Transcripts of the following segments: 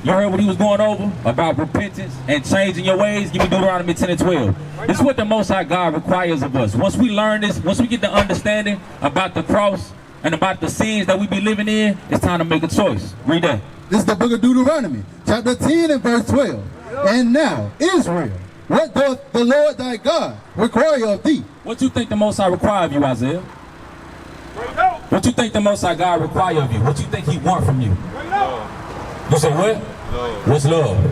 You heard what he was going over about repentance and changing your ways? Give me Deuteronomy 10 and 12. This is what the Most High God requires of us. Once we learn this, once we get the understanding about the cross and about the sins that we be living in, it's time to make a choice. Read that. This is the book of Deuteronomy, chapter 10 and verse 12. And now, Israel, what doth the Lord thy God require of thee? What you think the Most High require of you, Isaiah? What you think the Most High God require of you? What you think he want from you? You say what? Love. What's love?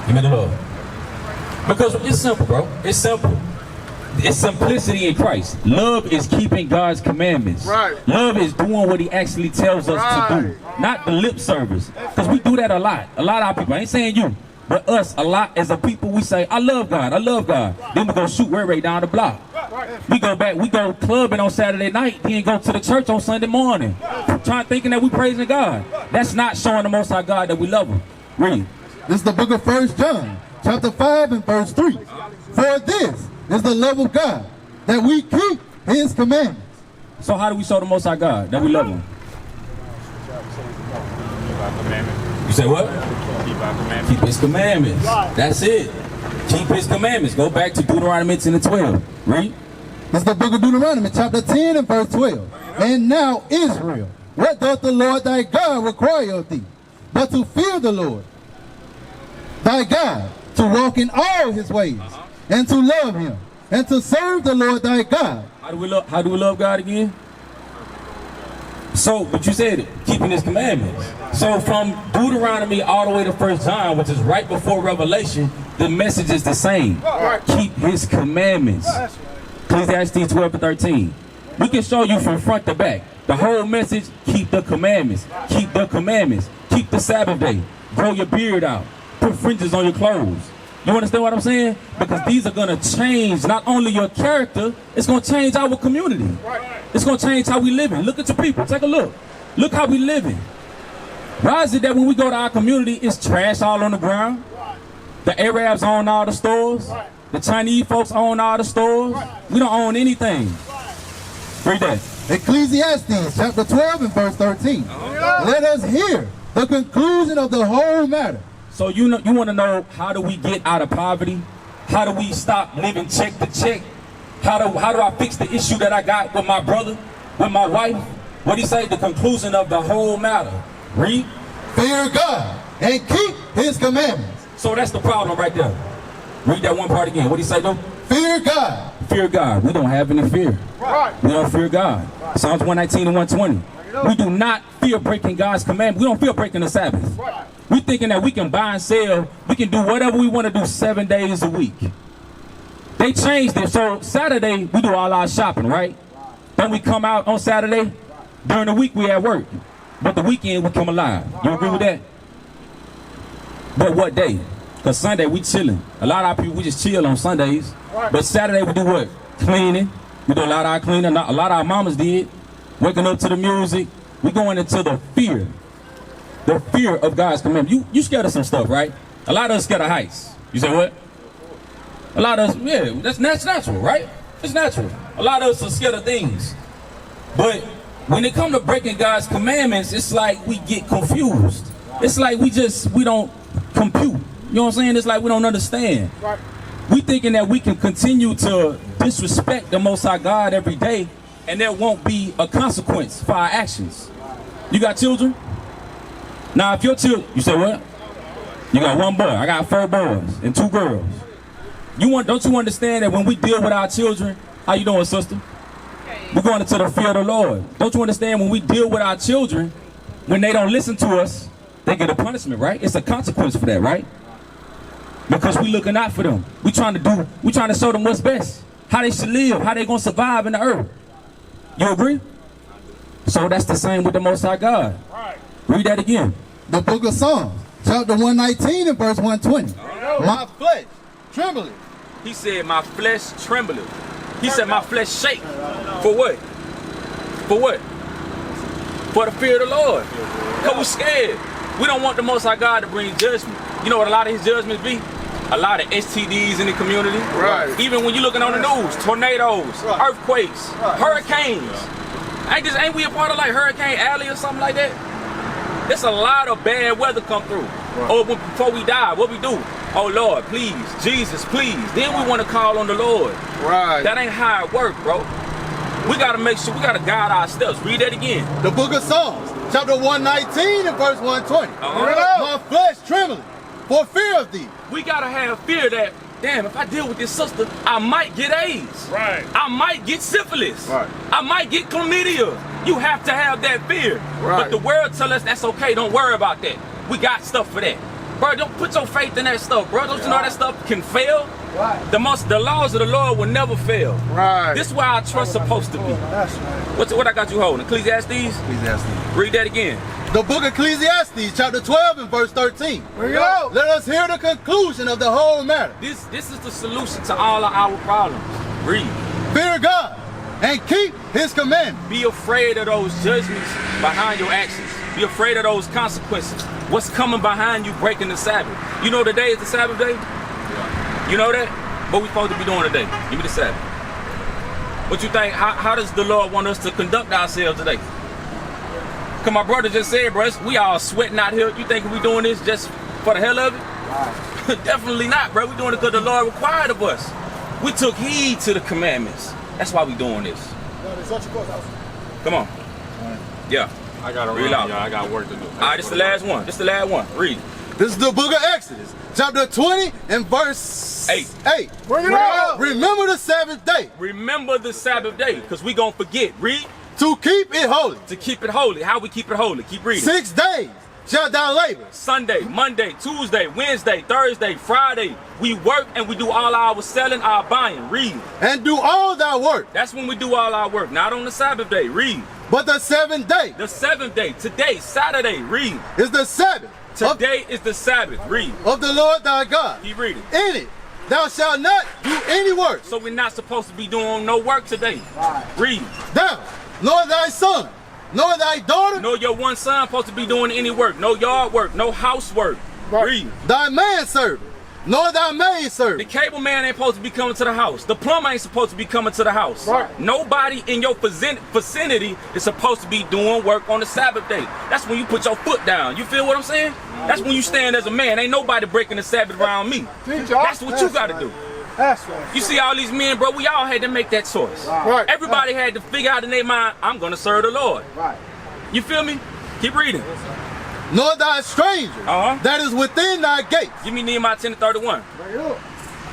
Give me the love. Because it's simple, bro. It's simple. It's simplicity in Christ. Love is keeping God's commandments. Right. Love is doing what he actually tells us to do. Not the lip service. Because we do that a lot. A lot of our people. I ain't saying you. But us, a lot as a people, we say, I love God, I love God. Then we go shoot Ray down the block. We go back, we go clubbing on Saturday night, then go to the church on Sunday morning. Thinking that we praising God. That's not showing the Most High God that we love him. Read. This is the book of 1 John, chapter 5 and verse 3. For this is the love of God, that we keep his commandments. So how do we show the Most High God that we love him? You say what? Keep his commandments. That's it. Keep his commandments. Go back to Deuteronomy 10 and 12. Read. This is the book of Deuteronomy, chapter 10 and verse 12. And now, Israel, what doth the Lord thy God require of thee? But to fear the Lord thy God, to walk in all his ways, and to love him, and to serve the Lord thy God. How do we love God again? So, but you said it, keeping his commandments. So from Deuteronomy all the way to 1 John, which is right before Revelation, the message is the same. Keep his commandments. Ecclesiastes 12 and 13. We can show you from front to back. The whole message, keep the commandments. Keep the commandments. Keep the Sabbath day. Grow your beard out. Put fringes on your clothes. You understand what I'm saying? Because these are going to change not only your character, it's going to change our community. It's going to change how we living. Look at your people. Take a look. Look how we living. Why is it that when we go to our community, it's trash all on the ground? The Arabs own all the stores. The Chinese folks own all the stores. We don't own anything. Read that. Ecclesiastes chapter 12 and verse 13. Let us hear the conclusion of the whole matter. So you want to know, how do we get out of poverty? How do we stop living check to check? How do I fix the issue that I got with my brother, with my wife? What do you say? The conclusion of the whole matter. Read. Fear God and keep his commandments. So that's the problem right there. Read that one part again. What do you say though? Fear God. Fear God. We don't have any fear. We don't fear God. Psalms 119 and 120. We do not fear breaking God's commandment. We don't fear breaking the Sabbath. We thinking that we can buy and sell. We can do whatever we want to do 7 days a week. They changed it. So Saturday, we do all our shopping, right? Then we come out on Saturday. During the week, we at work. But the weekend, we come alive. You agree with that? But what day? Because Sunday, we chilling. A lot of our people, we just chill on Sundays. But Saturday, we do what? Cleaning. We do a lot of our cleaning. A lot of our mamas did. Waking up to the music. We going into the fear. The fear of God's commandment. You scared of some stuff, right? A lot of us scared of heights. You say what? A lot of us, yeah, that's natural, right? It's natural. A lot of us are scared of things. But when it comes to breaking God's commandments, it's like we get confused. It's like we don't compute. You know what I'm saying? It's like we don't understand. We thinking that we can continue to disrespect the Most High God every day, and there won't be a consequence for our actions. You got children? Now, if your children, you say what? You got one boy. I got 4 boys and 2 girls. Don't you understand that when we deal with our children, how you doing, sister? We're going into the fear of the Lord. Don't you understand when we deal with our children, when they don't listen to us, they get a punishment, right? It's a consequence for that, right? Because we looking out for them. We trying to show them what's best, how they should live, how they gonna survive in the earth. You agree? So that's the same with the Most High God. Read that again. The book of Psalms, chapter 119 and verse 120. My flesh trembling. He said, my flesh trembling. He said, my flesh shake. For what? For what? For the fear of the Lord. Because we're scared. We don't want the Most High God to bring judgment. You know what a lot of his judgments be? A lot of STDs in the community. Right. Even when you're looking on the news, tornadoes, earthquakes, hurricanes. Ain't we a part of like Hurricane Alley or something like that? There's a lot of bad weather come through. Or before we die, what we do? Oh Lord, please, Jesus, please. Then we want to call on the Lord. Right. That ain't how it works, bro. We gotta make sure, we gotta guide our steps. Read that again. The book of Psalms, chapter 119 and verse 120. My flesh trembling for fear of thee. We gotta have fear that, damn, if I deal with this sister, I might get AIDS. Right. I might get syphilis. Right. I might get chlamydia. You have to have that fear. Right. But the world tell us that's okay. Don't worry about that. We got stuff for that. Bro, don't put your faith in that stuff, bro. Don't you know that stuff can fail? Right. The laws of the Lord will never fail. Right. This is where our trust supposed to be. That's right. What I got you holding? Ecclesiastes? Ecclesiastes. Read that again. The book of Ecclesiastes, chapter 12 and verse 13. Let us hear the conclusion of the whole matter. This is the solution to all of our problems. Read. Fear God and keep his commandments. Be afraid of those judgments behind your actions. Be afraid of those consequences. What's coming behind you breaking the Sabbath? You know today is the Sabbath day? Yeah. You know that? What we supposed to be doing today? Give me the Sabbath. What you think? How does the Lord want us to conduct ourselves today? Cause my brother just said, bro, we all sweating out here. You think we doing this just for the hell of it? Right. Definitely not, bro. We doing it because the Lord required of us. We took heed to the commandments. That's why we doing this. Come on. Yeah. I gotta read out. I got work to do. All right, this is the last one. This is the last one. Read. This is the book of Exodus, chapter 20 and verse 8. Bring it out. Remember the Sabbath day. Remember the Sabbath day, because we gonna forget. Read. To keep it holy. To keep it holy. How we keep it holy? Keep reading. 6 days shalt thou labor. Sunday, Monday, Tuesday, Wednesday, Thursday, Friday. We work and we do all our selling, our buying. Read. And do all thy work. That's when we do all our work. Not on the Sabbath day. Read. But the 7th day. The 7th day. Today, Saturday. Read. Is the Sabbath. Today is the Sabbath. Read. Of the Lord thy God. Keep reading. In it thou shalt not do any work. So we're not supposed to be doing no work today. Right. Read. Thou, nor thy son, nor thy daughter, nor your one son supposed to be doing any work. No yard work, no housework. Right. Read. Thy manservant, nor thy maidservant. The cable man ain't supposed to be coming to the house. The plumber ain't supposed to be coming to the house. Right. Nobody in your vicinity is supposed to be doing work on the Sabbath day. That's when you put your foot down. You feel what I'm saying? That's when you stand as a man. Ain't nobody breaking the Sabbath around me. That's what you got to do. That's right. You see all these men, bro, we all had to make that choice. Right. Everybody had to figure out in their mind, I'm going to serve the Lord. Right. You feel me? Keep reading. Nor thy stranger that is within thy gates. Give me Nehemiah 10 to 31.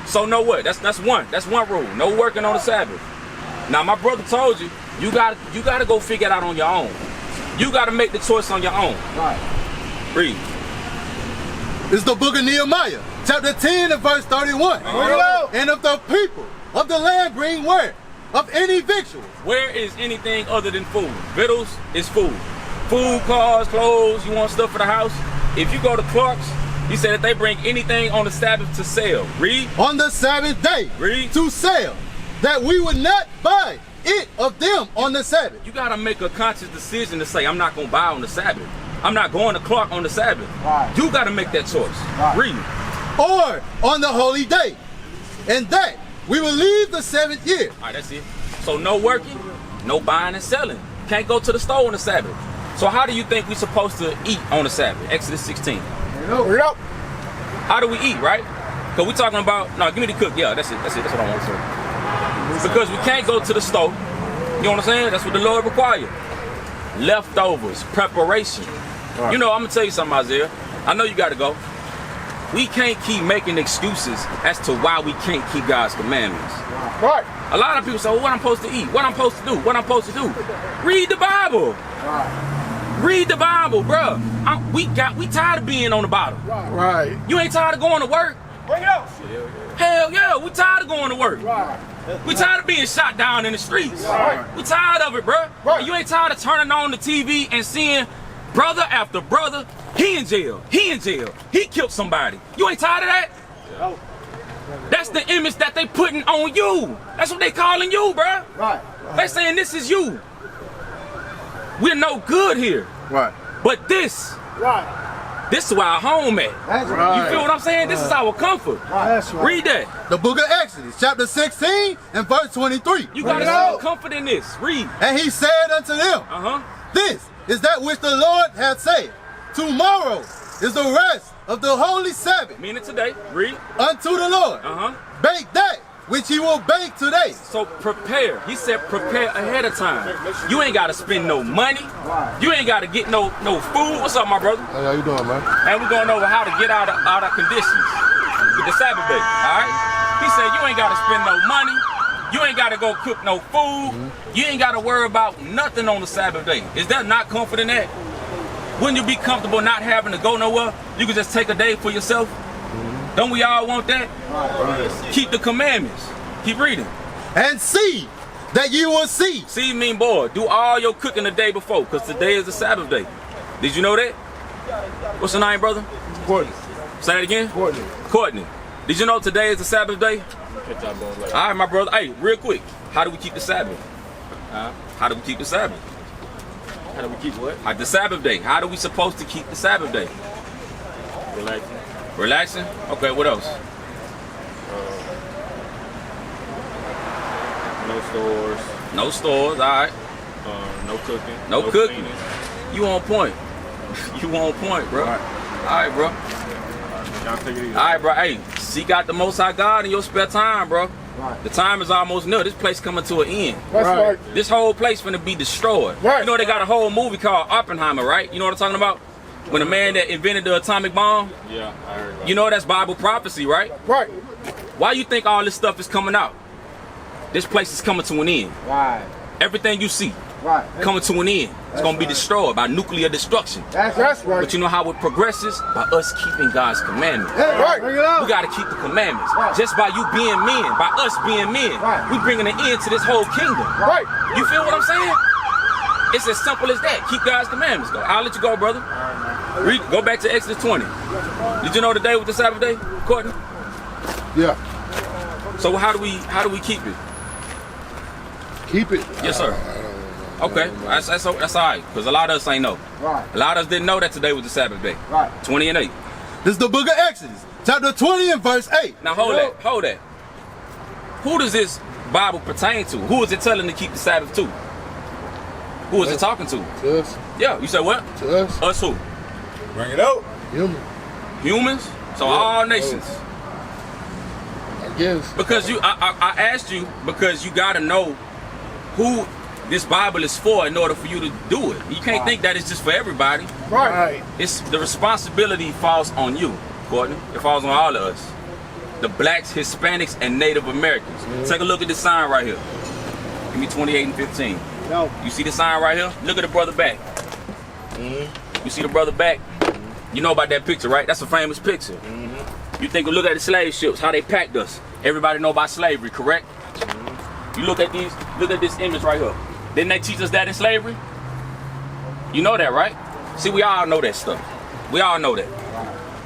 So know what? That's one. That's one rule. No working on the Sabbath. Now my brother told you, you gotta go figure it out on your own. You gotta make the choice on your own. Right. Read. It's the book of Nehemiah, chapter 10 and verse 31. And if the people of the land bring where? Of any victuals. Where is anything other than food? Victuals is food. Food, cars, clothes, you want stuff for the house? If you go to Clark's, he said that they bring anything on the Sabbath to sell. Read. On the Sabbath day. Read. To sell, that we would not buy it of them on the Sabbath. You gotta make a conscious decision to say, I'm not gonna buy on the Sabbath. I'm not going to Clark on the Sabbath. Right. You gotta make that choice. Right. Read. Or on the holy day. And that we will leave the 7th year. All right, that's it. So no working, no buying and selling. Can't go to the store on the Sabbath. So how do you think we're supposed to eat on the Sabbath? Exodus 16. How do we eat, right? Because we're talking about, no, give me the cook. Yeah, that's it. That's what I want to say. Because we can't go to the store. You know what I'm saying? That's what the Lord requires. Leftovers, preparation. Right. You know, I'm going to tell you something, Isaiah. I know you got to go. We can't keep making excuses as to why we can't keep God's commandments. Right. A lot of people say, well, what I'm supposed to eat? What I'm supposed to do? What I'm supposed to do? Read the Bible. Right. Read the Bible, bro. We tired of being on the bottom. Right. You ain't tired of going to work? Bring it out. Hell yeah, we tired of going to work. Right. We tired of being shot down in the streets. Right. We tired of it, bro. Right. You ain't tired of turning on the TV and seeing brother after brother, he in jail, he in jail, he killed somebody. You ain't tired of that? No. That's the image that they putting on you. That's what they calling you, bro. Right. They saying this is you. We're no good here. Right. But this. Right. This is where our home at. That's right. You feel what I'm saying? This is our comfort. Right. That's right. Read that. The book of Exodus, chapter 16 and verse 23. You gotta see comfort in this. Read. And he said unto them, this is that which the Lord hath said. Tomorrow is the rest of the holy Sabbath. Meaning today. Read. Unto the Lord. Bake that which he will bake today. So prepare. He said prepare ahead of time. You ain't got to spend no money. You ain't got to get no food. What's up, my brother? Hey, how you doing, man? And we're going over how to get out of conditions with the Sabbath day, all right? He said you ain't got to spend no money. You ain't got to go cook no food. You ain't got to worry about nothing on the Sabbath day. Is that not comfort in that? Wouldn't you be comfortable not having to go nowhere? You could just take a day for yourself. Don't we all want that? Keep the commandments. Keep reading. And see that you will see. See mean boy. Do all your cooking the day before, because today is the Sabbath day. Did you know that? What's your name, brother? Courtney. Say it again? Courtney. Courtney. Did you know today is the Sabbath day? All right, my brother. Hey, real quick. How do we keep the Sabbath? How do we keep the Sabbath? How do we keep what? The Sabbath day. How do we supposed to keep the Sabbath day? Relaxing. Relaxing? Okay, what else? No stores. No stores, all right. No cooking. No cooking. Cleaning. You on point. You on point, bro. All right, bro. Y'all take it easy. All right, bro. Hey, seek out the Most High God in your spare time, bro. Right. The time is almost near. This place coming to an end. That's right. This whole place finna be destroyed. Right. You know they got a whole movie called Oppenheimer, right? You know what I'm talking about? When the man that invented the atomic bomb. Yeah, I heard that. You know that's Bible prophecy, right? Right. Why you think all this stuff is coming out? This place is coming to an end. Right. Everything you see. Right. Coming to an end. It's going to be destroyed by nuclear destruction. That's right. But you know how it progresses? By us keeping God's commandments. Right. We got to keep the commandments. Right. Just by you being men, by us being men, we bringing an end to this whole kingdom. Right. You feel what I'm saying? It's as simple as that. Keep God's commandments, though. I'll let you go, brother. Read. Go back to Exodus 20. Did you know the day was the Sabbath day, Courtney? Yeah. So how do we keep it? Keep it. Yes, sir. Okay, that's all right, because a lot of us ain't know. Right. A lot of us didn't know that today was the Sabbath day. Right. 20 and 8. This is the book of Exodus, chapter 20 and verse 8. Now hold that. Who does this Bible pertain to? Who is it telling to keep the Sabbath to? Who is it talking to? To us. Yeah, you said what? To us. Us who? Bring it out. Humans? So yeah. All nations. I guess. Because I asked you because you got to know who this Bible is for in order for you to do it. You can't think that it's just for everybody. Right. It's the responsibility falls on you, Courtney. It falls on all of us. The blacks, Hispanics, and Native Americans. Take a look at this sign right here. Give me 28 and 15. No. You see the sign right here? Look at the brother back. You see the brother back? You know about that picture, right? That's a famous picture. You think, look at the slave ships, how they packed us. Everybody know about slavery, correct? You look at this image right here. Didn't they teach us that in slavery? You know that, right? See, we all know that stuff. We all know that.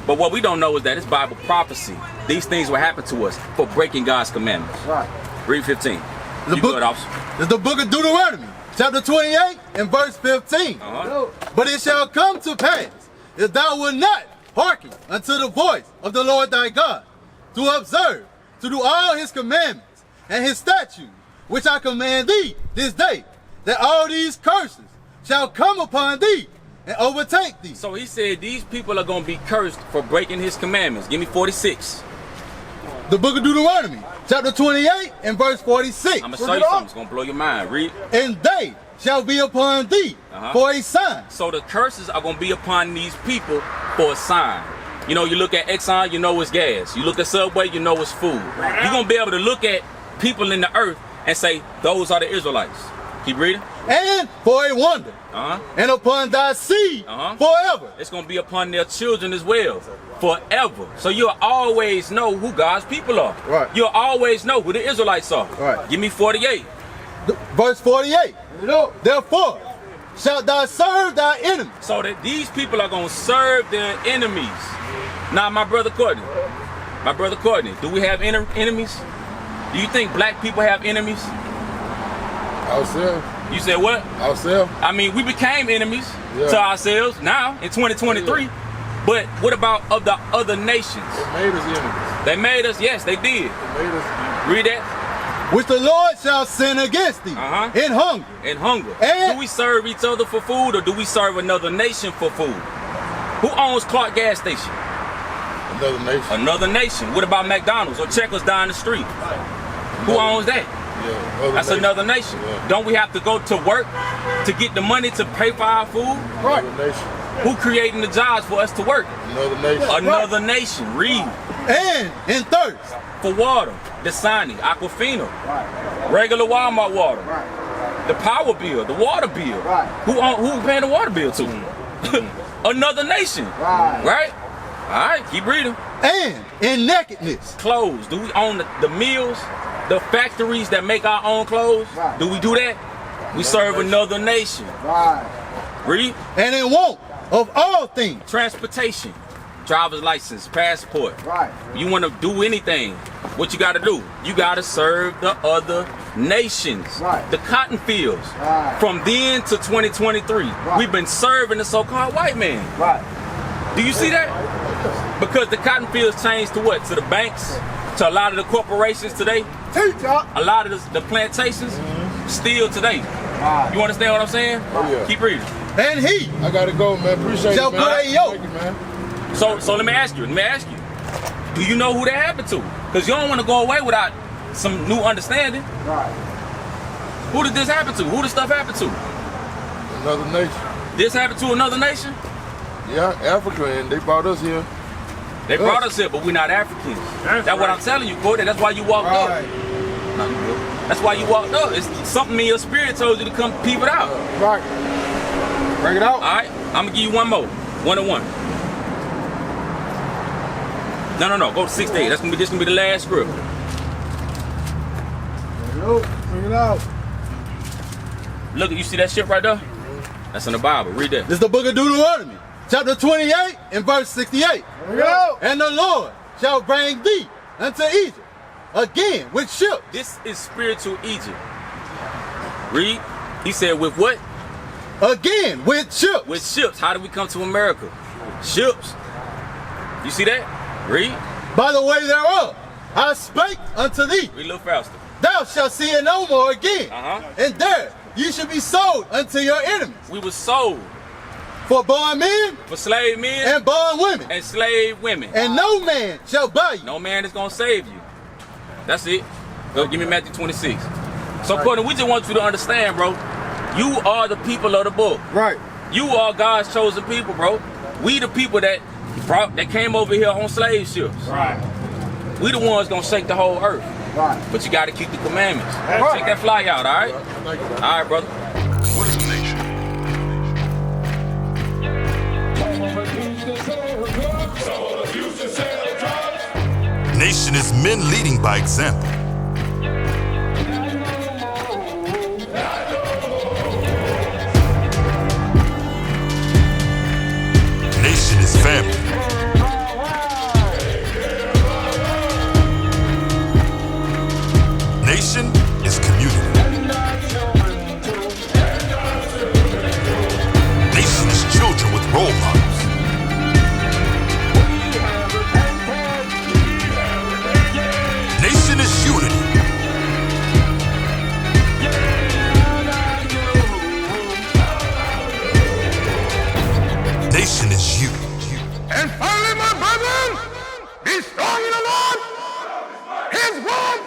But what we don't know is that it's Bible prophecy. These things will happen to us for breaking God's commandments. Right. Read 15. This is the book of Deuteronomy, chapter 28 and verse 15. But it shall come to pass, if thou wilt not hearken unto the voice of the Lord thy God, to observe, to do all his commandments and his statutes, which I command thee this day, that all these curses shall come upon thee and overtake thee. So he said these people are going to be cursed for breaking his commandments. Give me 46. The book of Deuteronomy, chapter 28 and verse 46. I'm going to show you something. It's going to blow your mind. Read. And they shall be upon thee for a sign. So the curses are going to be upon these people for a sign. You know, you look at Exxon, you know it's gas. You look at Subway, you know it's food. You're going to be able to look at people in the earth and say, those are the Israelites. Keep reading. And for a wonder. And upon thy seed forever. It's going to be upon their children as well. Forever. So you'll always know who God's people are. Right. You'll always know who the Israelites are. Right. Give me 48. Verse 48. Therefore shalt thou serve thy enemies. So that these people are going to serve their enemies. Now, my brother Courtney, do we have enemies? Do you think black people have enemies? Ourselves. You said what? Ourselves. I mean, we became enemies to ourselves now in 2023. But what about of the other nations? They made us enemies. They made us, yes, they did. They made us. Read that. Which the Lord shall send against thee in hunger. In hunger. And do we serve each other for food, or do we serve another nation for food? Who owns Clark gas station? Another nation. Another nation. What about McDonald's or Checkers down the street? Who owns that? Yeah. That's another nation. Yeah. Don't we have to go to work to get the money to pay for our food? Another nation. Who creating the jobs for us to work? Another nation. Another nation. Read. And in thirst. For water. Dasani, Aquafina. Regular Walmart water. The power bill, the water bill. Who paying the water bill to? Another nation. Right? All right, keep reading. And in nakedness. Clothes. Do we own the mills, the factories that make our own clothes? Do we do that? We serve another nation. Read. And in want of all things. Transportation. Driver's license, passport. You want to do anything, what you got to do? You got to serve the other nations. The cotton fields. From then to 2023, we've been serving the so-called white man. Do you see that? Because the cotton fields changed to what? To the banks? To a lot of the corporations today? A lot of the plantations? Still today. You understand what I'm saying? Oh, yeah. Keep reading. And he I gotta go, man. Appreciate shall it, man. put a yoke. Thank you, man. So let me ask you. Do you know who that happened to? Because you don't want to go away without some new understanding. Who did this happen to? Who did stuff happen to? Another nation. This happened to another nation? Yeah, Africa, and they brought us here. They brought us here, but we're not Africans. That's what I'm telling you, Courtney. That's why you walked up. That's why you walked up. It's something in your spirit told you to come peep it out. Right. Bring it out. All right, I'm gonna give you one more. 1-1. No. Go to 6 days. This gonna be the last script. Bring it out. Look, you see that shit right there? That's in the Bible. Read that. This is the book of Deuteronomy, chapter 28 and verse 68. Bring it out. And the Lord shall bring thee unto Egypt again with ships. This is spiritual Egypt. Read. He said, with what? Again with ships. With ships. How did we come to America? Ships. You see that? Read. By the way thereof, I spake unto thee, Read a little faster. thou shalt see it no more again. And there you should be sold unto your enemies, We were sold for bond men for slave men and bond women. and slave women. And no man shall buy you. No man is gonna save you. That's it. Go give me Matthew 26. So Courtney, we just want you to understand, bro. You are the people of the book. Right. You are God's chosen people, bro. We the people that came over here on slave ships. Right. We the ones gonna shake the whole earth. Right. But you gotta keep the commandments. Right. Take that fly out, all right? Thank you. All right, brother. What is a nation? Nation is men leading by example. Nation is family. Nation is community. Nation is children with role models. Nation is unity. Nation is you. And finally, my brethren, be strong in the Lord. His word